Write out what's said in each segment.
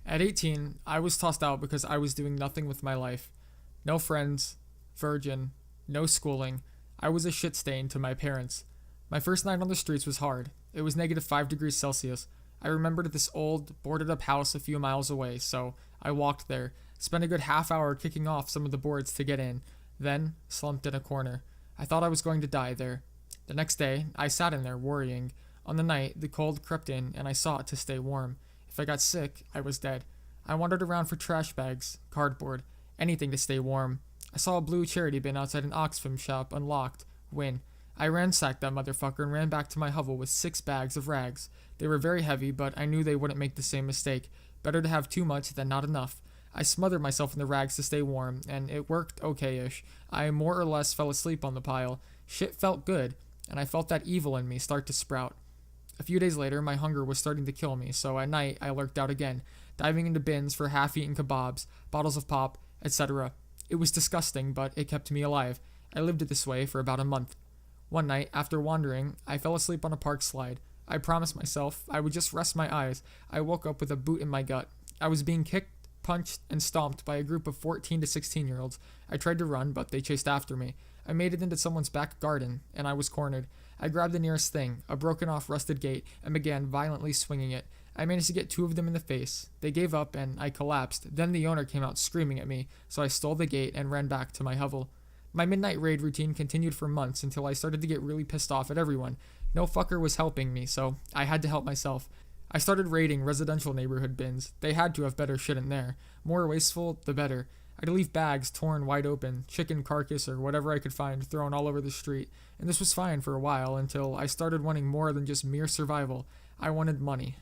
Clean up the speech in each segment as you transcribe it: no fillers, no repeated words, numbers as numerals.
At 18, I was tossed out because I was doing nothing with my life. No friends, virgin, no schooling. I was a shit stain to my parents. My first night on the streets was hard. It was negative 5 degrees Celsius. I remembered this old, boarded up house a few miles away, so I walked there, spent a good half hour kicking off some of the boards to get in, then slumped in a corner. I thought I was going to die there. The next day, I sat in there worrying. On the night, the cold crept in and I sought to stay warm. If I got sick, I was dead. I wandered around for trash bags, cardboard, anything to stay warm. I saw a blue charity bin outside an Oxfam shop unlocked. Win. I ransacked that motherfucker and ran back to my hovel with 6 bags of rags. They were very heavy, but I knew they wouldn't make the same mistake. Better to have too much than not enough. I smothered myself in the rags to stay warm, and it worked okay-ish. I more or less fell asleep on the pile. Shit felt good, and I felt that evil in me start to sprout. A few days later, my hunger was starting to kill me, so at night I lurked out again, diving into bins for half-eaten kebabs, bottles of pop, etc. It was disgusting, but it kept me alive. I lived it this way for about a month. One night, after wandering, I fell asleep on a park slide. I promised myself I would just rest my eyes. I woke up with a boot in my gut. I was being kicked, punched, and stomped by a group of 14 to 16-year-olds. I tried to run, but they chased after me. I made it into someone's back garden, and I was cornered. I grabbed the nearest thing, a broken-off rusted gate, and began violently swinging it. I managed to get 2 of them in the face. They gave up, and I collapsed. Then the owner came out screaming at me, so I stole the gate and ran back to my hovel. My midnight raid routine continued for months until I started to get really pissed off at everyone. No fucker was helping me, so I had to help myself. I started raiding residential neighborhood bins. They had to have better shit in there. More wasteful, the better. I'd leave bags torn wide open, chicken carcass or whatever I could find thrown all over the street, and this was fine for a while until I started wanting more than just mere survival. I wanted money.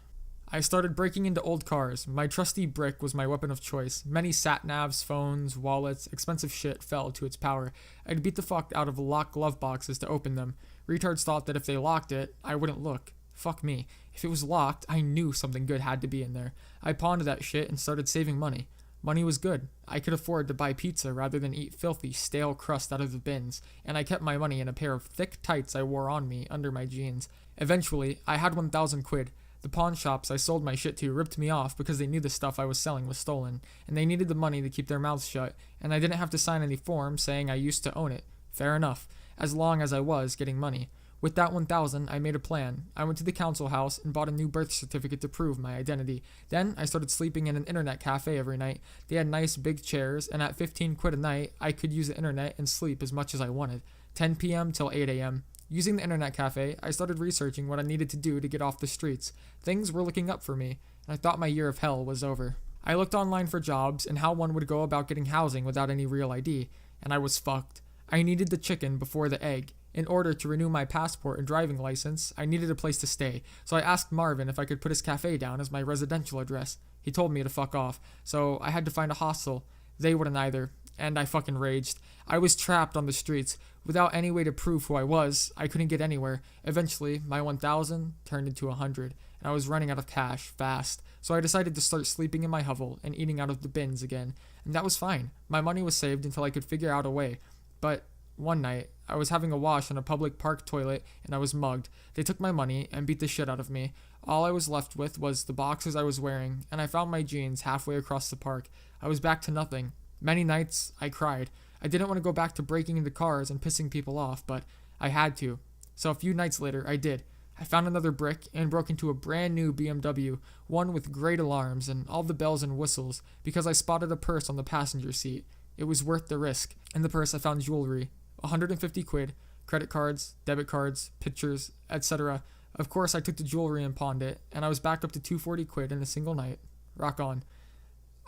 I started breaking into old cars. My trusty brick was my weapon of choice. Many sat-navs, phones, wallets, expensive shit fell to its power. I'd beat the fuck out of locked glove boxes to open them. Retards thought that if they locked it, I wouldn't look. Fuck me. If it was locked, I knew something good had to be in there. I pawned that shit and started saving money. Money was good. I could afford to buy pizza rather than eat filthy, stale crust out of the bins, and I kept my money in a pair of thick tights I wore on me under my jeans. Eventually, I had 1,000 quid. The pawn shops I sold my shit to ripped me off because they knew the stuff I was selling was stolen, and they needed the money to keep their mouths shut, and I didn't have to sign any form saying I used to own it. Fair enough, as long as I was getting money. With that 1,000, I made a plan. I went to the council house and bought a new birth certificate to prove my identity. Then I started sleeping in an internet cafe every night. They had nice big chairs, and at 15 quid a night, I could use the internet and sleep as much as I wanted. 10 p.m. till 8 a.m. Using the internet cafe, I started researching what I needed to do to get off the streets. Things were looking up for me, and I thought my year of hell was over. I looked online for jobs and how one would go about getting housing without any real ID, and I was fucked. I needed the chicken before the egg. In order to renew my passport and driving license, I needed a place to stay, so I asked Marvin if I could put his cafe down as my residential address. He told me to fuck off, so I had to find a hostel. They wouldn't either, and I fucking raged. I was trapped on the streets. Without any way to prove who I was, I couldn't get anywhere. Eventually, my 1,000 turned into 100, and I was running out of cash fast, so I decided to start sleeping in my hovel and eating out of the bins again, and that was fine. My money was saved until I could figure out a way, but one night, I was having a wash in a public park toilet and I was mugged. They took my money and beat the shit out of me. All I was left with was the boxers I was wearing, and I found my jeans halfway across the park. I was back to nothing. Many nights, I cried. I didn't want to go back to breaking into cars and pissing people off, but I had to. So a few nights later, I did. I found another brick and broke into a brand new BMW, one with great alarms and all the bells and whistles, because I spotted a purse on the passenger seat. It was worth the risk. In the purse, I found jewelry. 150 quid, credit cards, debit cards, pictures, etc. Of course, I took the jewelry and pawned it, and I was back up to 240 quid in a single night. Rock on.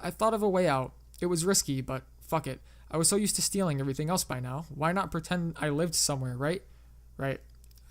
I thought of a way out. It was risky, but fuck it. I was so used to stealing everything else by now. Why not pretend I lived somewhere, right? Right.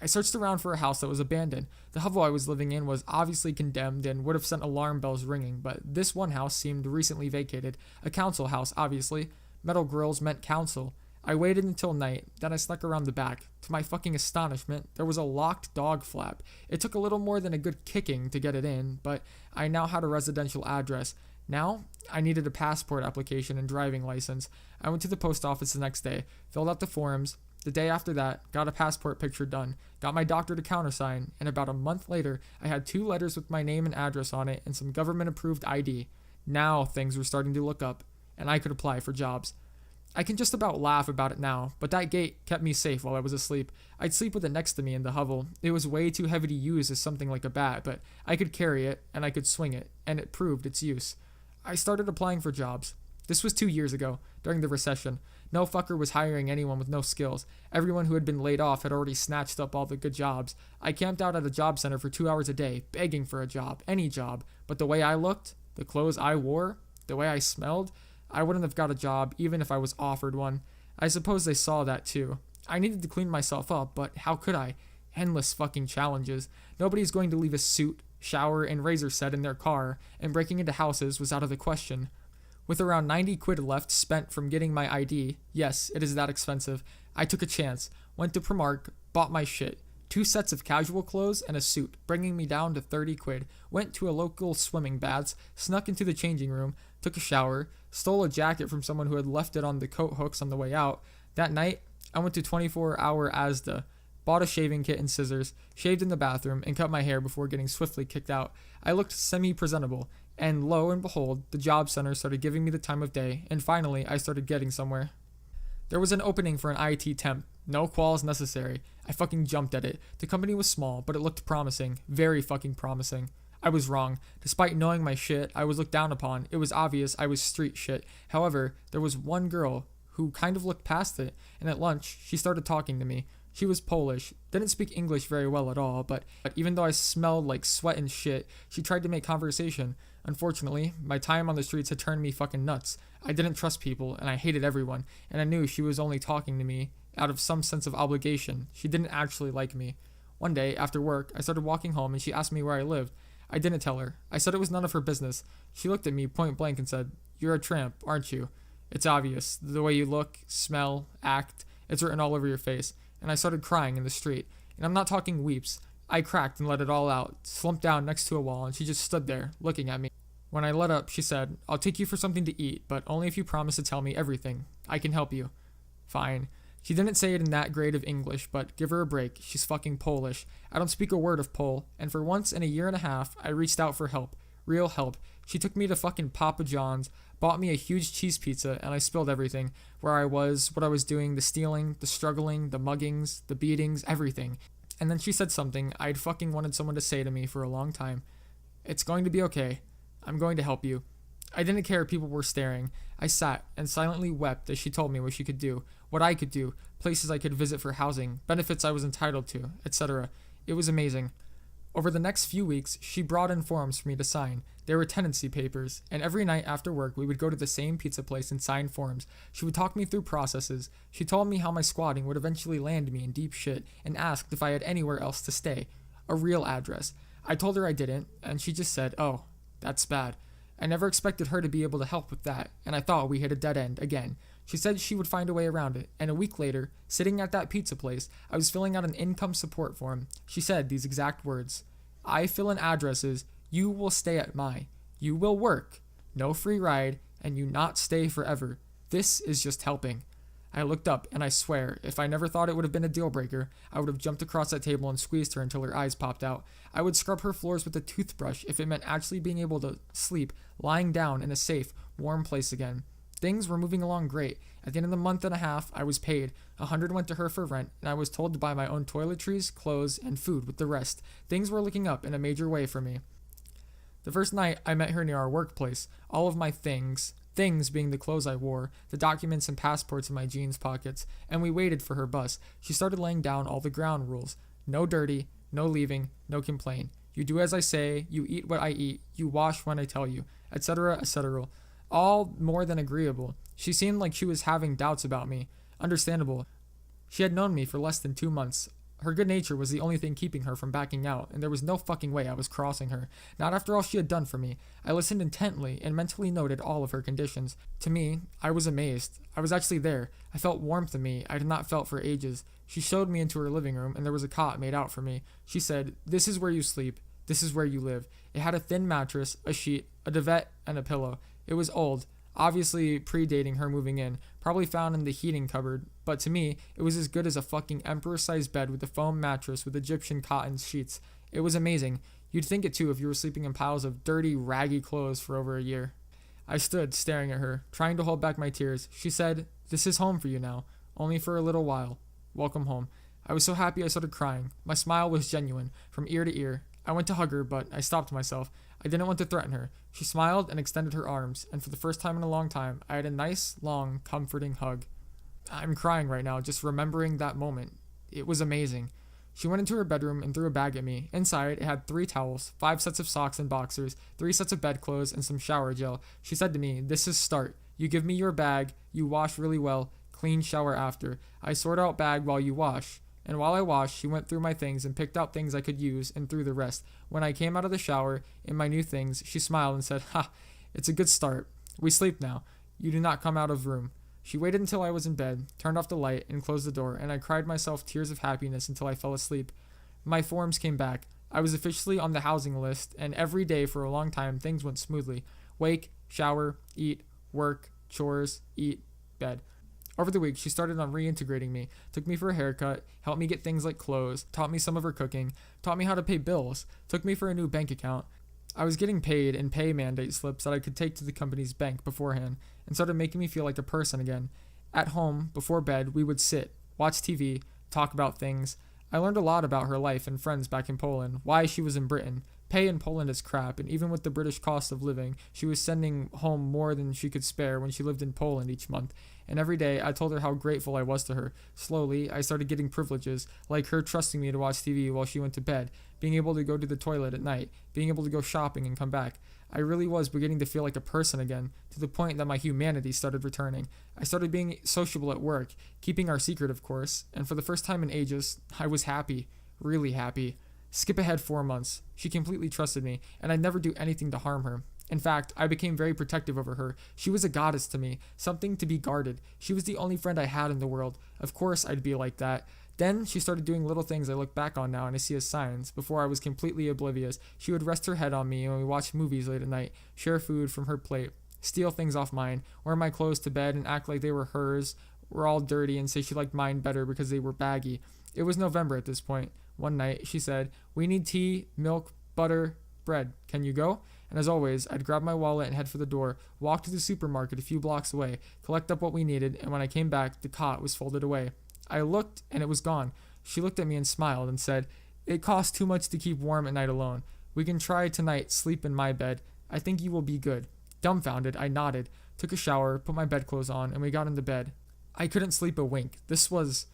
I searched around for a house that was abandoned. The hovel I was living in was obviously condemned and would have sent alarm bells ringing, but this one house seemed recently vacated. A council house, obviously. Metal grills meant council. I waited until night, then I snuck around the back. To my fucking astonishment, there was a locked dog flap. It took a little more than a good kicking to get it in, but I now had a residential address. Now, I needed a passport application and driving license. I went to the post office the next day, filled out the forms. The day after that, got a passport picture done, got my doctor to countersign, and about a month later, I had 2 letters with my name and address on it and some government-approved ID. Now things were starting to look up, and I could apply for jobs. I can just about laugh about it now, but that gate kept me safe while I was asleep. I'd sleep with it next to me in the hovel. It was way too heavy to use as something like a bat, but I could carry it, and I could swing it, and it proved its use. I started applying for jobs. This was 2 years ago, during the recession. No fucker was hiring anyone with no skills. Everyone who had been laid off had already snatched up all the good jobs. I camped out at a job center for 2 hours a day, begging for a job, any job. But the way I looked, the clothes I wore, the way I smelled, I wouldn't have got a job even if I was offered one. I suppose they saw that too. I needed to clean myself up, but how could I? Endless fucking challenges. Nobody's going to leave a suit, shower, and razor set in their car, and breaking into houses was out of the question. With around 90 quid left spent from getting my ID, yes, it is that expensive, I took a chance, went to Primark, bought my shit. 2 sets of casual clothes and a suit, bringing me down to 30 quid. Went to a local swimming baths, snuck into the changing room, took a shower, stole a jacket from someone who had left it on the coat hooks on the way out. That night, I went to 24-hour Asda, bought a shaving kit and scissors, shaved in the bathroom, and cut my hair before getting swiftly kicked out. I looked semi-presentable, and lo and behold, the job center started giving me the time of day, and finally, I started getting somewhere. There was an opening for an IT temp. No quals necessary. I fucking jumped at it. The company was small, but it looked promising. Very fucking promising. I was wrong. Despite knowing my shit, I was looked down upon. It was obvious I was street shit. However, there was one girl who kind of looked past it, and at lunch, she started talking to me. She was Polish, didn't speak English very well at all, but even though I smelled like sweat and shit, she tried to make conversation. Unfortunately, my time on the streets had turned me fucking nuts. I didn't trust people, and I hated everyone, and I knew she was only talking to me out of some sense of obligation. She didn't actually like me. One day, after work, I started walking home, and she asked me where I lived. I didn't tell her. I said it was none of her business. She looked at me point blank and said, "You're a tramp, aren't you? It's obvious. The way you look, smell, act, it's written all over your face." And I started crying in the street. And I'm not talking weeps. I cracked and let it all out, slumped down next to a wall, and she just stood there, looking at me. When I let up, she said, "I'll take you for something to eat, but only if you promise to tell me everything. I can help you." Fine. She didn't say it in that grade of English, but give her a break. She's fucking Polish. I don't speak a word of Pole, and for once in a year and a half, I reached out for help. Real help. She took me to fucking Papa John's, bought me a huge cheese pizza, and I spilled everything. Where I was, what I was doing, the stealing, the struggling, the muggings, the beatings, everything. And then she said something I'd fucking wanted someone to say to me for a long time. "It's going to be okay. I'm going to help you." I didn't care if people were staring. I sat and silently wept as she told me what she could do, what I could do, places I could visit for housing, benefits I was entitled to, etc. It was amazing. Over the next few weeks, she brought in forms for me to sign. They were tenancy papers, and every night after work, we would go to the same pizza place and sign forms. She would talk me through processes. She told me how my squatting would eventually land me in deep shit and asked if I had anywhere else to stay. A real address. I told her I didn't, and she just said, "Oh, that's bad." I never expected her to be able to help with that, and I thought we hit a dead end again. She said she would find a way around it, and a week later, sitting at that pizza place, I was filling out an income support form. She said these exact words: "I fill in addresses, you will stay at my. You will work. No free ride, and you not stay forever. This is just helping." I looked up, and I swear, if I never thought it would have been a deal breaker, I would have jumped across that table and squeezed her until her eyes popped out. I would scrub her floors with a toothbrush if it meant actually being able to sleep, lying down in a safe, warm place again. Things were moving along great. At the end of the month and a half, I was paid. 100 went to her for rent, and I was told to buy my own toiletries, clothes, and food with the rest. Things were looking up in a major way for me. The first night, I met her near our workplace. All of my things being the clothes I wore, the documents and passports in my jeans pockets, and we waited for her bus. She started laying down all the ground rules. No dirty, no leaving, no complaint. You do as I say, you eat what I eat, you wash when I tell you, etc., etc. All more than agreeable. She seemed like she was having doubts about me. Understandable. She had known me for less than 2 months. Her good nature was the only thing keeping her from backing out, and there was no fucking way I was crossing her. Not after all she had done for me. I listened intently and mentally noted all of her conditions. To me, I was amazed. I was actually there. I felt warmth in me I had not felt for ages. She showed me into her living room, and there was a cot made out for me. She said, "This is where you sleep. This is where you live." It had a thin mattress, a sheet, a duvet, and a pillow. It was old, obviously predating her moving in, probably found in the heating cupboard, but to me, it was as good as a fucking emperor-sized bed with a foam mattress with Egyptian cotton sheets. It was amazing. You'd think it too if you were sleeping in piles of dirty, raggy clothes for over a year. I stood, staring at her, trying to hold back my tears. She said, "This is home for you now. Only for a little while. Welcome home." I was so happy I started crying. My smile was genuine, from ear to ear. I went to hug her, but I stopped myself. I didn't want to threaten her. She smiled and extended her arms, and for the first time in a long time, I had a nice, long, comforting hug. I'm crying right now, just remembering that moment. It was amazing. She went into her bedroom and threw a bag at me. Inside, it had 3 towels, 5 sets of socks and boxers, 3 sets of bedclothes, and some shower gel. She said to me, "This is start. You give me your bag, you wash really well, clean shower after. I sort out bag while you wash." And while I washed, she went through my things and picked out things I could use and threw the rest. When I came out of the shower in my new things, she smiled and said, "Ha, it's a good start. We sleep now. You do not come out of room." She waited until I was in bed, turned off the light, and closed the door, and I cried myself tears of happiness until I fell asleep. My forms came back. I was officially on the housing list, and every day for a long time things went smoothly. Wake, shower, eat, work, chores, eat, bed. Over the week, she started on reintegrating me, took me for a haircut, helped me get things like clothes, taught me some of her cooking, taught me how to pay bills, took me for a new bank account. I was getting paid in pay mandate slips that I could take to the company's bank beforehand, and started making me feel like a person again. At home, before bed, we would sit, watch TV, talk about things. I learned a lot about her life and friends back in Poland, why she was in Britain. Pay in Poland is crap, and even with the British cost of living, she was sending home more than she could spare when she lived in Poland each month. And every day, I told her how grateful I was to her. Slowly, I started getting privileges, like her trusting me to watch TV while she went to bed, being able to go to the toilet at night, being able to go shopping and come back. I really was beginning to feel like a person again, to the point that my humanity started returning. I started being sociable at work, keeping our secret, of course, and for the first time in ages, I was happy, really happy. Skip ahead 4 months. She completely trusted me, and I'd never do anything to harm her. In fact, I became very protective over her. She was a goddess to me, something to be guarded. She was the only friend I had in the world. Of course I'd be like that. Then she started doing little things I look back on now and I see as signs. Before I was completely oblivious, she would rest her head on me when we watched movies late at night, share food from her plate, steal things off mine, wear my clothes to bed and act like they were hers, were all dirty and say she liked mine better because they were baggy. It was November at this point. One night, she said, "We need tea, milk, butter, bread. Can you go?" And as always, I'd grab my wallet and head for the door, walk to the supermarket a few blocks away, collect up what we needed, and when I came back, the cot was folded away. I looked, and it was gone. She looked at me and smiled and said, "It costs too much to keep warm at night alone. We can try tonight, sleep in my bed. I think you will be good." Dumbfounded, I nodded, took a shower, put my bedclothes on, and we got into bed. I couldn't sleep a wink. This was,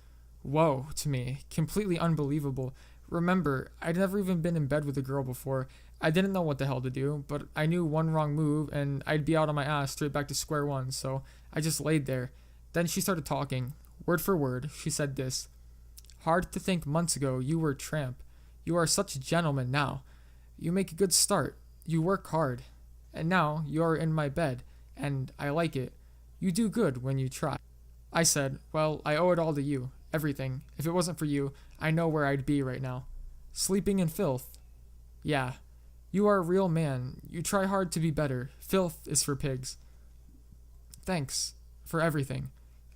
whoa, to me, completely unbelievable. Remember, I'd never even been in bed with a girl before. I didn't know what the hell to do, but I knew one wrong move and I'd be out on my ass straight back to square one, so I just laid there. Then she started talking. Word for word, she said this: "Hard to think months ago you were Tramp. You are such a gentleman now. You make a good start. You work hard. And now you are in my bed, and I like it. You do good when you try." I said, "Well, I owe it all to you. Everything. If it wasn't for you, I know where I'd be right now. Sleeping in filth. Yeah. You are a real man. You try hard to be better. Filth is for pigs. Thanks for everything.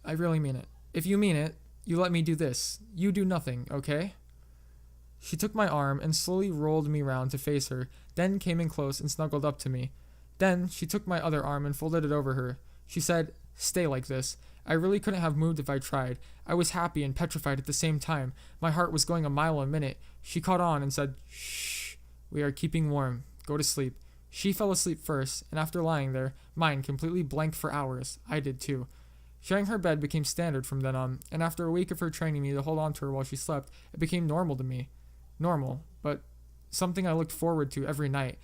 I really mean it. If you mean it, you let me do this. You do nothing, okay?" She took my arm and slowly rolled me round to face her, then came in close and snuggled up to me. Then she took my other arm and folded it over her. She said, "Stay like this." I really couldn't have moved if I tried. I was happy and petrified at the same time. My heart was going a mile a minute. She caught on and said, "Shh, we are keeping warm. Go to sleep." She fell asleep first, and after lying there, mine completely blanked for hours. I did too. Sharing her bed became standard from then on, and after a week of her training me to hold on to her while she slept, it became normal to me. Normal, but something I looked forward to every night.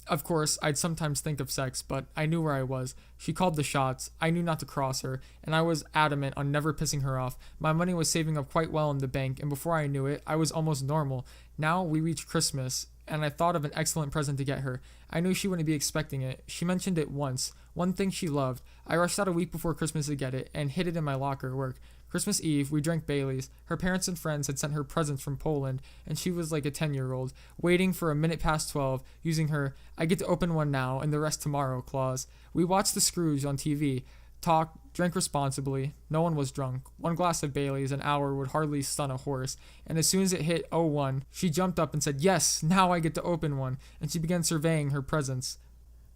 Of course, I'd sometimes think of sex, but I knew where I was. She called the shots. I knew not to cross her, and I was adamant on never pissing her off. My money was saving up quite well in the bank, and before I knew it, I was almost normal. Now we reached Christmas, and I thought of an excellent present to get her. I knew she wouldn't be expecting it. She mentioned it once. One thing she loved. I rushed out a week before Christmas to get it, and hid it in my locker at work. Christmas Eve, we drank Bailey's. Her parents and friends had sent her presents from Poland, and she was like a 10-year-old, waiting for 12:minutes, using her "I get to open one now and the rest tomorrow" clause. We watched The Scrooge on TV, talked, drank responsibly. No one was drunk. One glass of Bailey's an hour would hardly stun a horse, and as soon as it hit 01, she jumped up and said, "Yes, now I get to open one," and she began surveying her presents.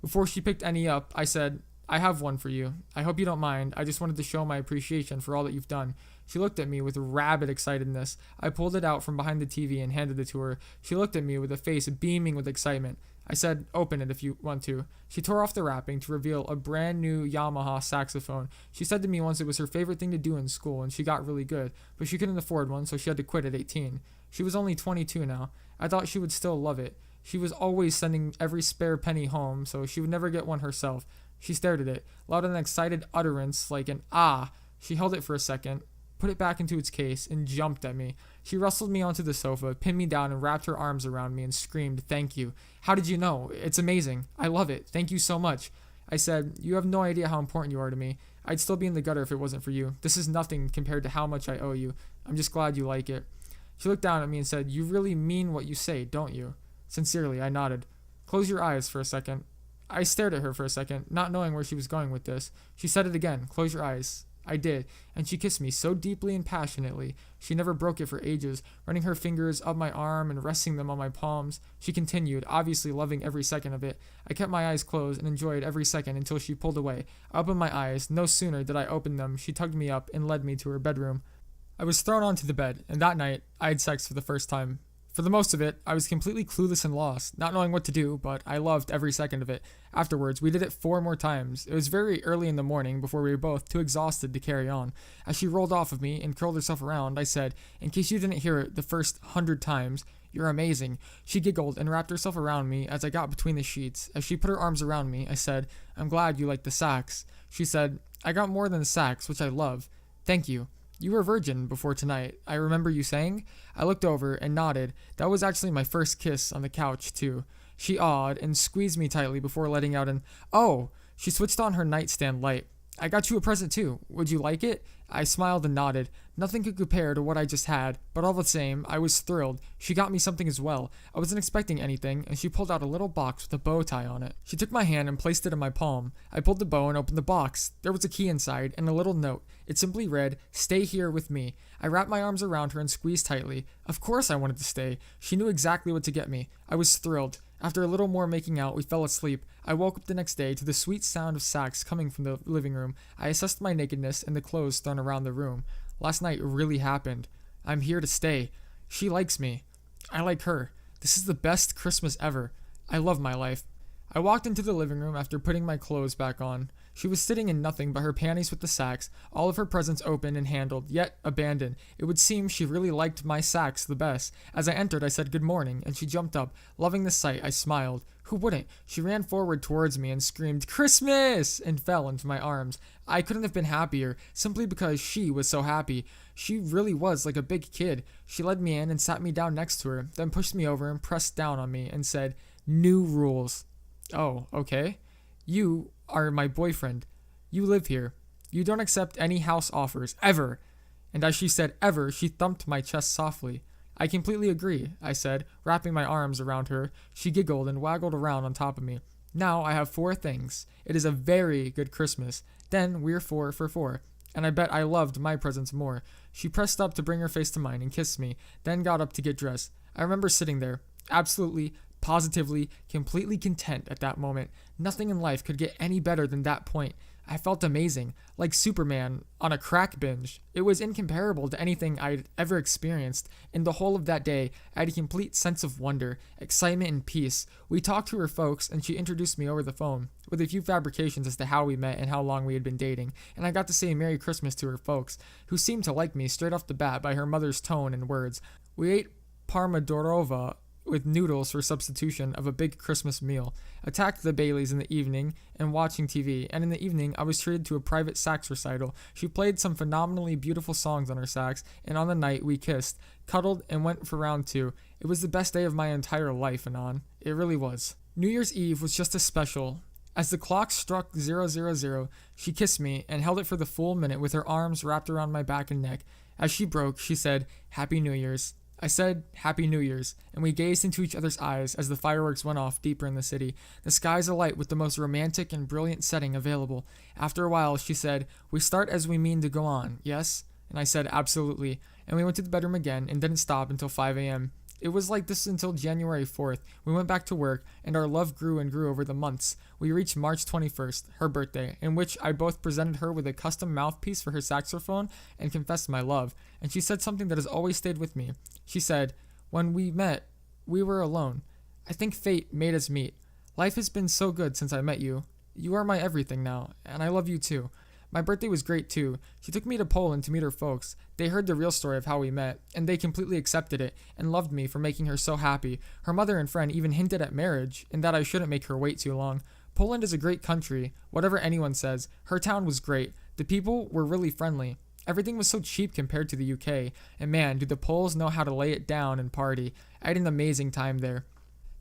Before she picked any up, I said, I have one for you. I hope you don't mind. I just wanted to show my appreciation for all that you've done. She looked at me with rabid excitedness. I pulled it out from behind the TV and handed it to her. She looked at me with a face beaming with excitement. I said, open it if you want to. She tore off the wrapping to reveal a brand new Yamaha saxophone. She said to me once it was her favorite thing to do in school and she got really good, but she couldn't afford one, so she had to quit at 18. She was only 22 now. I thought she would still love it. She was always sending every spare penny home, so she would never get one herself. She stared at it, loud an excited utterance like an ah. She held it for a second, put it back into its case, and jumped at me. She wrestled me onto the sofa, pinned me down, and wrapped her arms around me and screamed, thank you. How did you know? It's amazing. I love it. Thank you so much. I said, you have no idea how important you are to me. I'd still be in the gutter if it wasn't for you. This is nothing compared to how much I owe you. I'm just glad you like it. She looked down at me and said, you really mean what you say, don't you? Sincerely, I nodded. Close your eyes for a second. I stared at her for a second, not knowing where she was going with this. She said it again, close your eyes. I did, and she kissed me so deeply and passionately. She never broke it for ages, running her fingers up my arm and resting them on my palms. She continued, obviously loving every second of it. I kept my eyes closed and enjoyed every second until she pulled away. I opened my eyes. No sooner did I open them, she tugged me up and led me to her bedroom. I was thrown onto the bed, and that night, I had sex for the first time. For the most of it, I was completely clueless and lost, not knowing what to do, but I loved every second of it. Afterwards, we did it 4 more times. It was very early in the morning before we were both too exhausted to carry on. As she rolled off of me and curled herself around, I said, in case you didn't hear it the first 100 times, you're amazing. She giggled and wrapped herself around me as I got between the sheets. As she put her arms around me, I said, I'm glad you like the sax. She said, I got more than the sax, which I love. Thank you. You were a virgin before tonight, I remember you saying? I looked over and nodded. That was actually my first kiss on the couch, too. She awed and squeezed me tightly before letting out an, oh! She switched on her nightstand light. I got you a present, too. Would you like it? I smiled and nodded. Nothing could compare to what I just had, but all the same, I was thrilled. She got me something as well. I wasn't expecting anything, and she pulled out a little box with a bow tie on it. She took my hand and placed it in my palm. I pulled the bow and opened the box. There was a key inside, and a little note. It simply read, stay here with me. I wrapped my arms around her and squeezed tightly. Of course I wanted to stay. She knew exactly what to get me. I was thrilled. After a little more making out, we fell asleep. I woke up the next day to the sweet sound of sax coming from the living room. I assessed my nakedness and the clothes thrown around the room. Last night really happened. I'm here to stay. She likes me. I like her. This is the best Christmas ever. I love my life. I walked into the living room after putting my clothes back on. She was sitting in nothing but her panties with the sax, all of her presents open and handled, yet abandoned. It would seem she really liked my sax the best. As I entered, I said good morning, and she jumped up. Loving the sight, I smiled. Who wouldn't? She ran forward towards me and screamed, Christmas! And fell into my arms. I couldn't have been happier, simply because she was so happy. She really was like a big kid. She led me in and sat me down next to her, then pushed me over and pressed down on me and said, new rules. Oh, okay. You are my boyfriend. You live here. You don't accept any house offers, ever. And as she said ever, she thumped my chest softly. I completely agree, I said, wrapping my arms around her. She giggled and waggled around on top of me. Now I have 4 things. It is a very good Christmas. Then we're 4 for 4. And I bet I loved my presents more. She pressed up to bring her face to mine and kissed me, then got up to get dressed. I remember sitting there, absolutely, positively, completely content at that moment. Nothing in life could get any better than that point. I felt amazing, like Superman on a crack binge. It was incomparable to anything I'd ever experienced. In the whole of that day, I had a complete sense of wonder, excitement, and peace. We talked to her folks, and she introduced me over the phone, with a few fabrications as to how we met and how long we had been dating, and I got to say Merry Christmas to her folks, who seemed to like me straight off the bat by her mother's tone and words. We ate parmadorova with noodles for substitution of a big Christmas meal, attacked the Baileys in the evening and watching TV, and in the evening I was treated to a private sax recital. She played some phenomenally beautiful songs on her sax, and on the night we kissed, cuddled, and went for round 2. It was the best day of my entire life, Anon. It really was. New Year's Eve was just as special. As the clock struck 000, she kissed me and held it for the full minute with her arms wrapped around my back and neck. As she broke, she said, Happy New Year's. I said, Happy New Year's, and we gazed into each other's eyes as the fireworks went off deeper in the city, the skies alight with the most romantic and brilliant setting available. After a while, she said, We start as we mean to go on, yes? And I said, absolutely. And we went to the bedroom again and didn't stop until 5 a.m. It was like this until January 4th. We went back to work, and our love grew and grew over the months. We reached March 21st, her birthday, in which I both presented her with a custom mouthpiece for her saxophone and confessed my love. And she said something that has always stayed with me. She said, "When we met, we were alone. I think fate made us meet. Life has been so good since I met you. You are my everything now, and I love you too." My birthday was great too. She took me to Poland to meet her folks. They heard the real story of how we met, and they completely accepted it and loved me for making her so happy. Her mother and friend even hinted at marriage and that I shouldn't make her wait too long. Poland is a great country, whatever anyone says. Her town was great. The people were really friendly. Everything was so cheap compared to the UK, and man, do the Poles know how to lay it down and party. I had an amazing time there.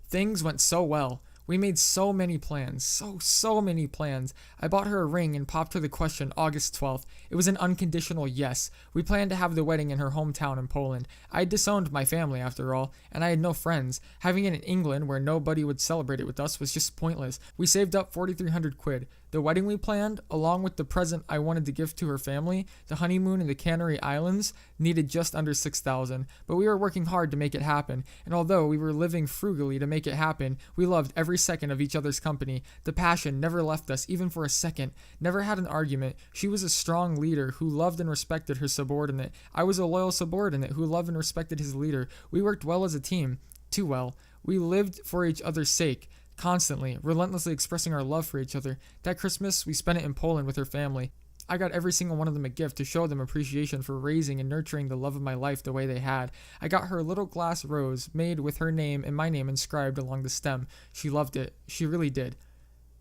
Things went so well. We made so many plans, so many plans. I bought her a ring and popped her the question August 12th. It was an unconditional yes. We planned to have the wedding in her hometown in Poland. I had disowned my family after all, and I had no friends. Having it in England where nobody would celebrate it with us was just pointless. We saved up 4,300 quid. The wedding we planned, along with the present I wanted to give to her family, the honeymoon in the Canary Islands, needed just under 6,000. But we were working hard to make it happen, and although we were living frugally to make it happen, we loved every second of each other's company. The passion never left us, even for a second. Never had an argument. She was a strong leader who loved and respected her subordinate. I was a loyal subordinate who loved and respected his leader. We worked well as a team. Too well. We lived for each other's sake. Constantly, relentlessly expressing our love for each other. That Christmas, we spent it in Poland with her family. I got every single one of them a gift to show them appreciation for raising and nurturing the love of my life the way they had. I got her a little glass rose made with her name and my name inscribed along the stem. She loved it. She really did.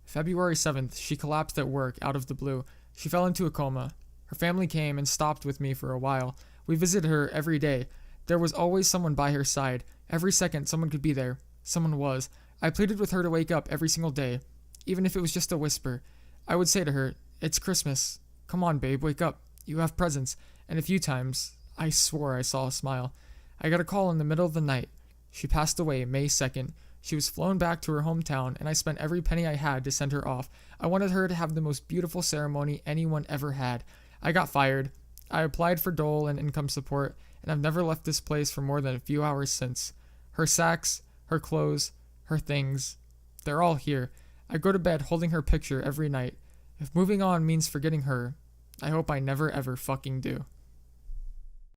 February 7th, she collapsed at work out of the blue. She fell into a coma. Her family came and stopped with me for a while. We visited her every day. There was always someone by her side. Every second, someone could be there. Someone was. I pleaded with her to wake up every single day, even if it was just a whisper. I would say to her, "It's Christmas. Come on, babe, wake up. You have presents." And a few times, I swore I saw a smile. I got a call in the middle of the night. She passed away May 2nd. She was flown back to her hometown, and I spent every penny I had to send her off. I wanted her to have the most beautiful ceremony anyone ever had. I got fired. I applied for dole and income support, and I've never left this place for more than a few hours since. Her sacks, her clothes, her things, they're all here. I go to bed holding her picture every night. If moving on means forgetting her, I hope I never ever fucking do.